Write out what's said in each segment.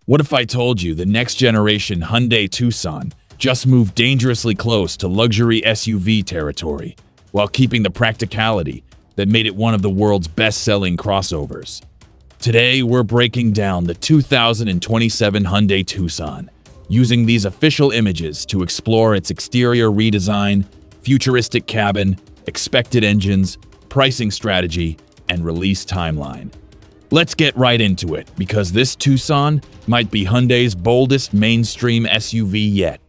What if I told you the next generation Hyundai Tucson just moved dangerously close to luxury SUV territory while keeping the practicality that made it one of the world's best-selling crossovers? Today, we're breaking down the 2027 Hyundai Tucson, using these official images to explore its exterior redesign, futuristic cabin, expected engines, pricing strategy, and release timeline. Let's get right into it, because this Tucson might be Hyundai's boldest mainstream SUV yet.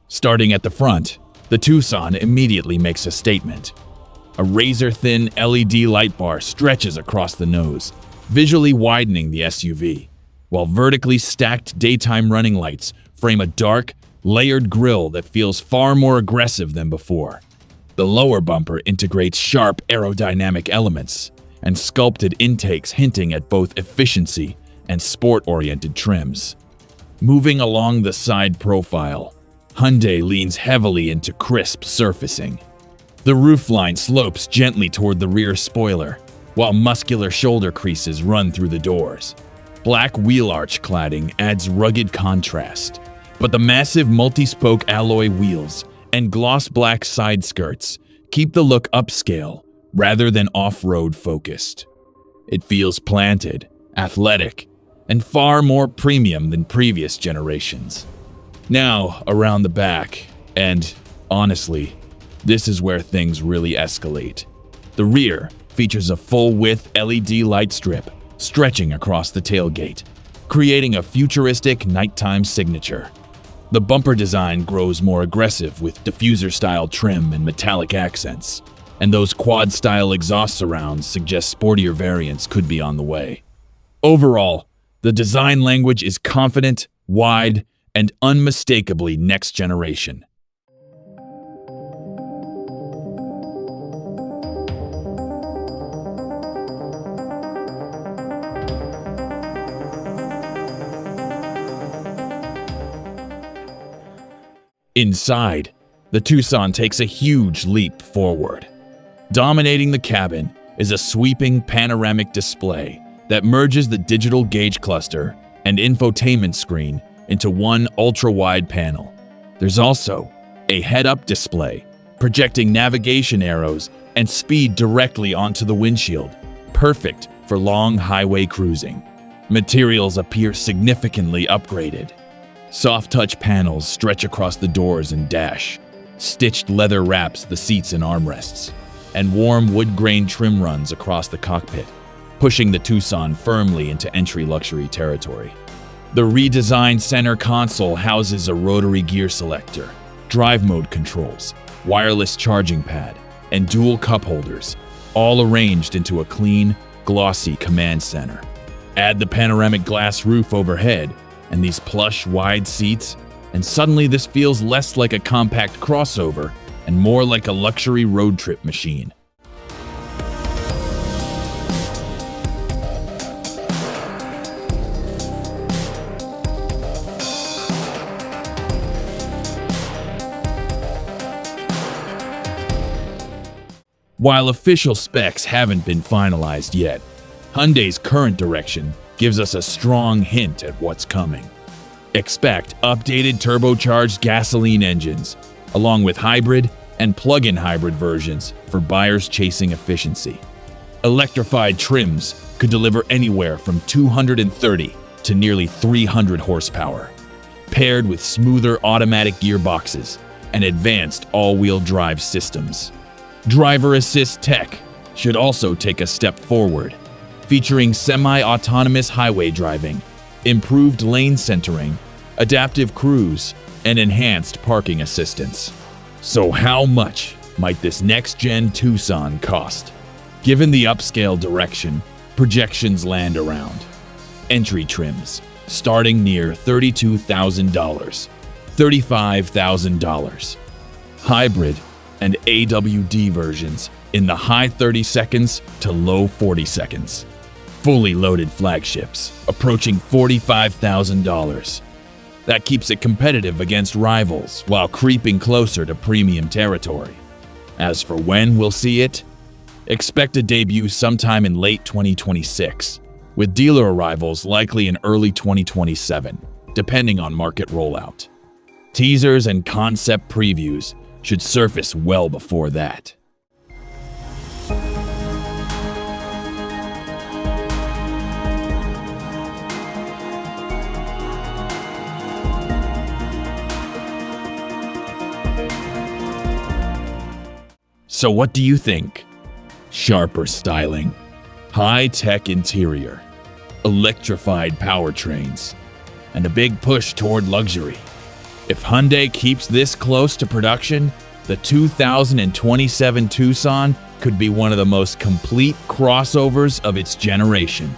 Starting at the front, the Tucson immediately makes a statement. A razor-thin LED light bar stretches across the nose, visually widening the SUV, while vertically stacked daytime running lights frame a dark, layered grille that feels far more aggressive than before. The lower bumper integrates sharp aerodynamic elements and sculpted intakes hinting at both efficiency and sport-oriented trims. Moving along the side profile, Hyundai leans heavily into crisp surfacing. The roofline slopes gently toward the rear spoiler, while muscular shoulder creases run through the doors. Black wheel arch cladding adds rugged contrast, but the massive multi-spoke alloy wheels and gloss black side skirts keep the look upscale rather than off-road focused. It feels planted, athletic, and far more premium than previous generations. Now, around the back, and honestly, this is where things really escalate. The rear features a full-width LED light strip stretching across the tailgate, creating a futuristic nighttime signature. The bumper design grows more aggressive with diffuser-style trim and metallic accents, and those quad-style exhaust surrounds suggest sportier variants could be on the way. Overall, the design language is confident, wide, and unmistakably next generation. Inside, the Tucson takes a huge leap forward. Dominating the cabin is a sweeping panoramic display that merges the digital gauge cluster and infotainment screen into one ultra-wide panel. There's also a head-up display, projecting navigation arrows and speed directly onto the windshield, perfect for long highway cruising. Materials appear significantly upgraded. Soft-touch panels stretch across the doors and dash, stitched leather wraps the seats and armrests, and warm wood-grain trim runs across the cockpit, pushing the Tucson firmly into entry luxury territory. The redesigned center console houses a rotary gear selector, drive mode controls, wireless charging pad, and dual cup holders, all arranged into a clean, glossy command center. Add the panoramic glass roof overhead, and these plush, wide seats, and suddenly this feels less like a compact crossover and more like a luxury road trip machine. While official specs haven't been finalized yet, Hyundai's current direction gives us a strong hint at what's coming. Expect updated turbocharged gasoline engines, along with hybrid and plug-in hybrid versions for buyers chasing efficiency. Electrified trims could deliver anywhere from 230 to nearly 300 horsepower, paired with smoother automatic gearboxes and advanced all-wheel drive systems. Driver assist tech should also take a step forward, featuring semi-autonomous highway driving, improved lane centering, adaptive cruise, and enhanced parking assistance. So how much might this next-gen Tucson cost? Given the upscale direction, projections land around entry trims starting near $32,000, $35,000. Hybrid and AWD versions in the high 30 seconds to low 40 seconds. Fully loaded flagships approaching $45,000. That keeps it competitive against rivals while creeping closer to premium territory. As for when we'll see it, expect a debut sometime in late 2026, with dealer arrivals likely in early 2027, depending on market rollout. Teasers and concept previews should surface well before that. So what do you think? Sharper styling, high-tech interior, electrified powertrains, and a big push toward luxury. If Hyundai keeps this close to production, the 2027 Tucson could be one of the most complete crossovers of its generation.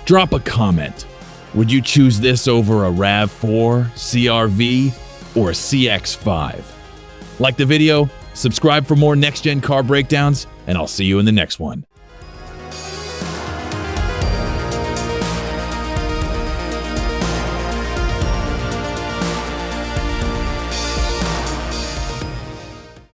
Drop a comment. Would you choose this over a RAV4, CR-V, or a CX-5? Like the video, subscribe for more next-gen car breakdowns, and I'll see you in the next one.